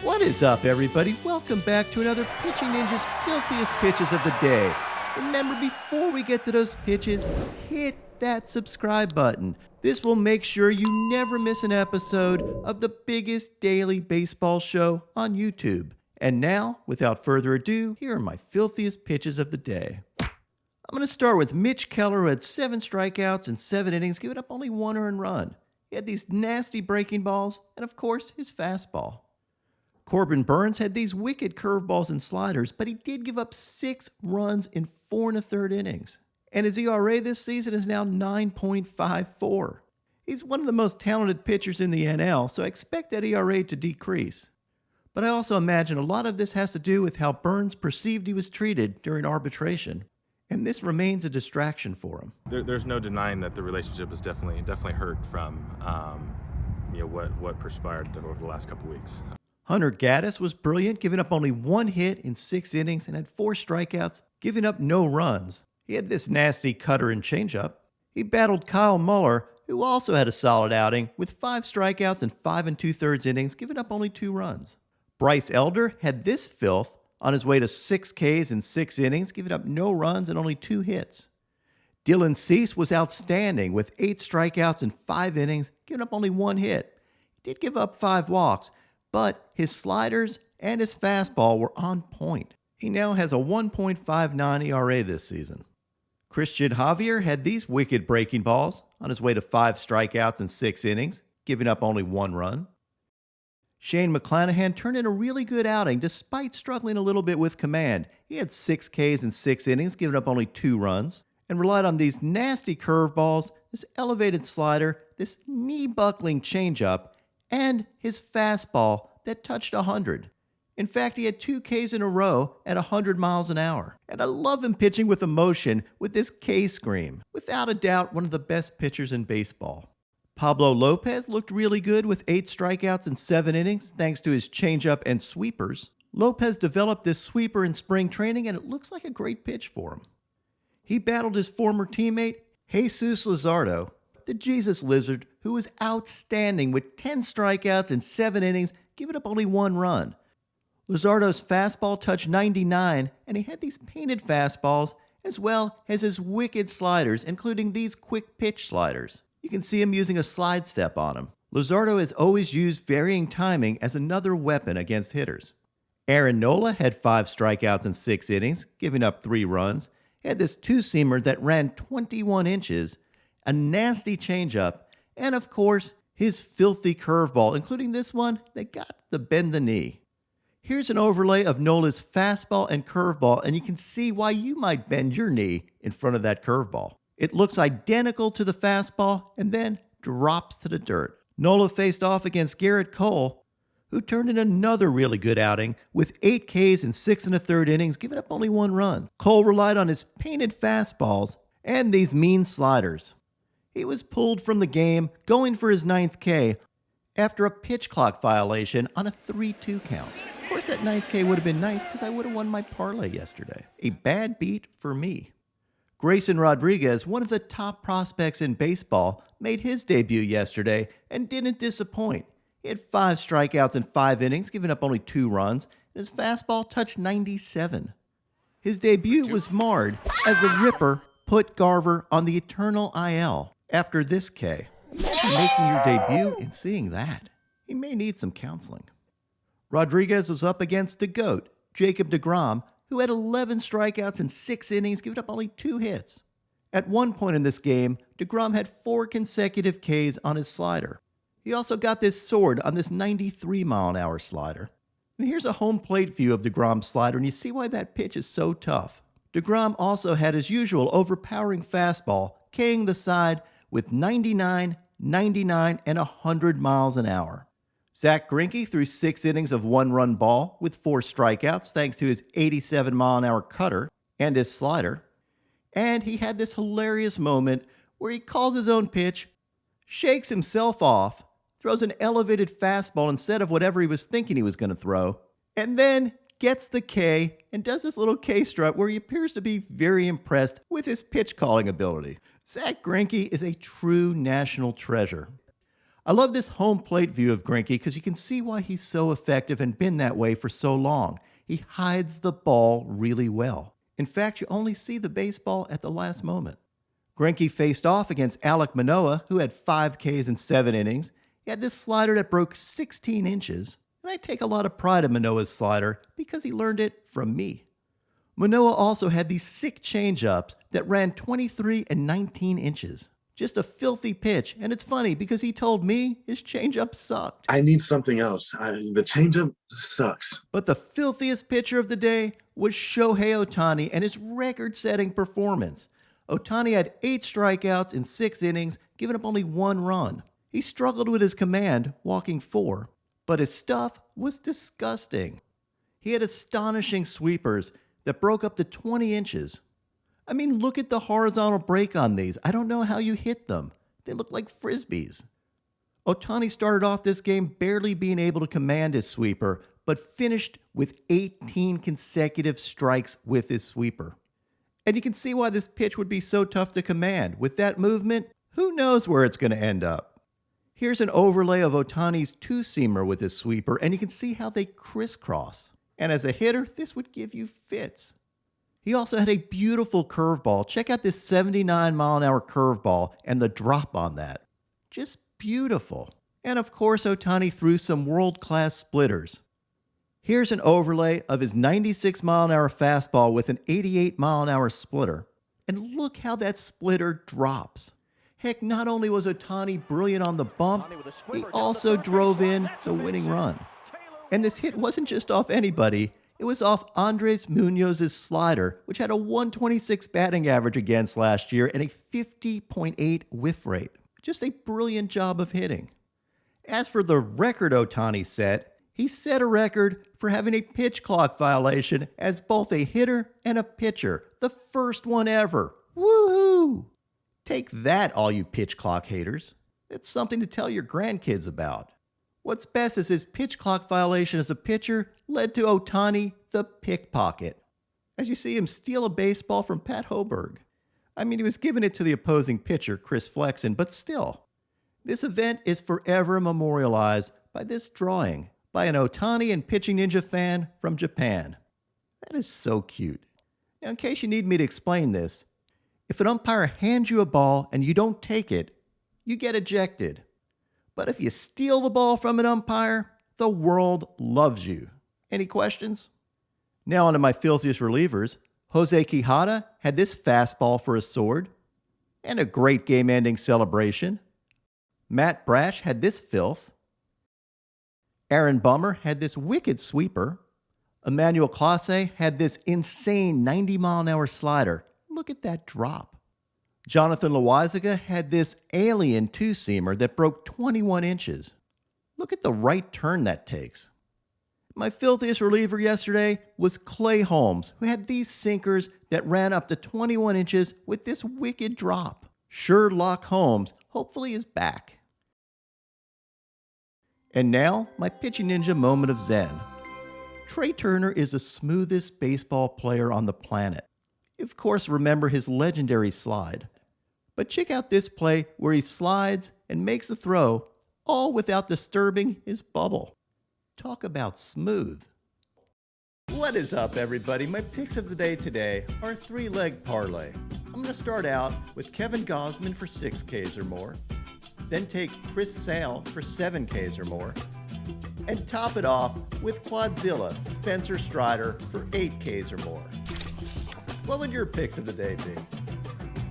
What is up, everybody? Welcome back to another Pitching Ninja's Filthiest Pitches of the Day. Remember, before we get to those pitches, hit that subscribe button. This will make sure you never miss an episode of the biggest daily baseball show on YouTube. And now, without further ado, here are my filthiest pitches of the day. I'm going to start with Mitch Keller, who had 7 strikeouts in 7 innings, giving up only 1 earned run. He had these nasty breaking balls, and of course, his fastball. Corbin Burnes had these wicked curveballs and sliders, but he did give up 6 runs in 4 1/3 innings. And his ERA this season is now 9.54. He's one of the most talented pitchers in the NL, so I expect that ERA to decrease. But I also imagine a lot of this has to do with how Burnes perceived he was treated during arbitration, and this remains a distraction for him. There's no denying that the relationship is definitely hurt from what transpired over the last couple weeks. Hunter Gaddis was brilliant, giving up only 1 hit in 6 innings and had 4 strikeouts, giving up no runs. He had this nasty cutter and changeup. He battled Kyle Muller, who also had a solid outing, with 5 strikeouts and 5 2/3 innings, giving up only 2 runs. Bryce Elder had this filth on his way to 6 Ks in 6 innings, giving up no runs and only 2 hits. Dylan Cease was outstanding with 8 strikeouts in 5 innings, giving up only 1 hit. He did give up 5 walks, but his sliders and his fastball were on point. He now has a 1.59 ERA this season. Christian Javier had these wicked breaking balls on his way to 5 strikeouts in 6 innings, giving up only 1 run. Shane McClanahan turned in a really good outing despite struggling a little bit with command. He had 6 Ks in 6 innings, giving up only 2 runs, and relied on these nasty curveballs, this elevated slider, this knee-buckling changeup, and his fastball that touched 100. In fact, he had 2 Ks in a row at 100 miles an hour. And I love him pitching with emotion with this K scream. Without a doubt, one of the best pitchers in baseball. Pablo Lopez looked really good with 8 strikeouts in 7 innings, thanks to his changeup and sweepers. Lopez developed this sweeper in spring training, and it looks like a great pitch for him. He battled his former teammate, Jesus Luzardo, the Jesus Lizard, who was outstanding with 10 strikeouts in 7 innings, giving up only 1 run. Luzardo's fastball touched 99, and he had these painted fastballs, as well as his wicked sliders, including these quick pitch sliders. You can see him using a slide step on him. Luzardo has always used varying timing as another weapon against hitters. Aaron Nola had 5 strikeouts in 6 innings, giving up 3 runs. He had this 2-seamer that ran 21 inches, a nasty changeup, and of course, his filthy curveball, including this one that got the bend the knee. Here's an overlay of Nola's fastball and curveball, and you can see why you might bend your knee in front of that curveball. It looks identical to the fastball and then drops to the dirt. Nola faced off against Gerrit Cole, who turned in another really good outing with 8 Ks in 6 1/3 innings, giving up only 1 run. Cole relied on his painted fastballs and these mean sliders. He was pulled from the game, going for his 9th K after a pitch clock violation on a 3-2 count. Of course, that 9th K would have been nice because I would have won my parlay yesterday. A bad beat for me. Grayson Rodriguez, one of the top prospects in baseball, made his debut yesterday and didn't disappoint. He had 5 strikeouts in 5 innings, giving up only 2 runs, and his fastball touched 97. His debut was marred as the Ripper put Garver on the eternal IL after this K. Imagine making your debut and seeing that. He may need some counseling. Rodriguez was up against the GOAT, Jacob deGrom, who had 11 strikeouts in 6 innings, giving up only 2 hits. At one point in this game, deGrom had 4 consecutive Ks on his slider. He also got this sword on this 93-mile-an-hour slider. And here's a home plate view of deGrom's slider, and you see why that pitch is so tough. deGrom also had his usual overpowering fastball, K'ing the side with 99, 99, and 100 miles an hour. Zack Greinke threw 6 innings of 1-run ball with 4 strikeouts thanks to his 87-mile-an-hour cutter and his slider. And he had this hilarious moment where he calls his own pitch, shakes himself off, throws an elevated fastball instead of whatever he was thinking he was going to throw, and then gets the K and does this little K strut where he appears to be very impressed with his pitch calling ability. Zack Greinke is a true national treasure. I love this home plate view of Greinke because you can see why he's so effective and been that way for so long. He hides the ball really well. In fact, you only see the baseball at the last moment. Greinke faced off against Alek Manoah, who had 5 Ks in 7 innings. He had this slider that broke 16 inches, and I take a lot of pride in Manoah's slider because he learned it from me. Manoah also had these sick changeups that ran 23 and 19 inches. Just a filthy pitch, and it's funny because he told me his changeup sucked. I need something else. The changeup sucks. But the filthiest pitcher of the day was Shohei Ohtani and his record-setting performance. Ohtani had 8 strikeouts in 6 innings, giving up only 1 run. He struggled with his command, walking 4, but his stuff was disgusting. He had astonishing sweepers that broke up to 20 inches. I mean, look at the horizontal break on these. I don't know how you hit them. They look like frisbees. Ohtani started off this game barely being able to command his sweeper, but finished with 18 consecutive strikes with his sweeper. And you can see why this pitch would be so tough to command. With that movement, who knows where it's going to end up? Here's an overlay of Ohtani's two-seamer with his sweeper, and you can see how they crisscross. And as a hitter, this would give you fits. He also had a beautiful curveball. Check out this 79-mile-an-hour curveball and the drop on that. Just beautiful. And of course, Ohtani threw some world-class splitters. Here's an overlay of his 96-mile-an-hour fastball with an 88-mile-an-hour splitter. And look how that splitter drops. Heck, not only was Ohtani brilliant on the bump, he also drove in the winning run. And this hit wasn't just off anybody. It was off Andres Munoz's slider, which had a 126 batting average against last year and a 50.8 whiff rate. Just a brilliant job of hitting. As for the record Ohtani set, he set a record for having a pitch clock violation as both a hitter and a pitcher. The first one ever. Woohoo! Take that, all you pitch clock haters. It's something to tell your grandkids about. What's best is his pitch clock violation as a pitcher led to Ohtani the pickpocket. As you see him steal a baseball from Pat Hoberg. I mean, he was giving it to the opposing pitcher, Chris Flexen, but still. This event is forever memorialized by this drawing by an Ohtani and Pitching Ninja fan from Japan. That is so cute. Now, in case you need me to explain this, if an umpire hands you a ball and you don't take it, you get ejected. But if you steal the ball from an umpire, the world loves you. Any questions? Now onto my filthiest relievers. Jose Quijada had this fastball for a sword and a great game-ending celebration. Matt Brash had this filth. Aaron Bummer had this wicked sweeper. Emmanuel Clase had this insane 90-mile-an-hour slider. Look at that drop. Jonathan Loaisiga had this alien two-seamer that broke 21 inches. Look at the right turn that takes. My filthiest reliever yesterday was Clay Holmes, who had these sinkers that ran up to 21 inches with this wicked drop. Sherlock Holmes hopefully is back. And now, my Pitching Ninja moment of zen. Trey Turner is the smoothest baseball player on the planet. You, of course, remember his legendary slide. But check out this play where he slides and makes a throw, all without disturbing his bubble. Talk about smooth. What is up, everybody? My picks of the day today are a 3-leg parlay. I'm going to start out with Kevin Gausman for 6 Ks or more, then take Chris Sale for 7 Ks or more, and top it off with Quadzilla Spencer Strider for 8 Ks or more. What would your picks of the day be?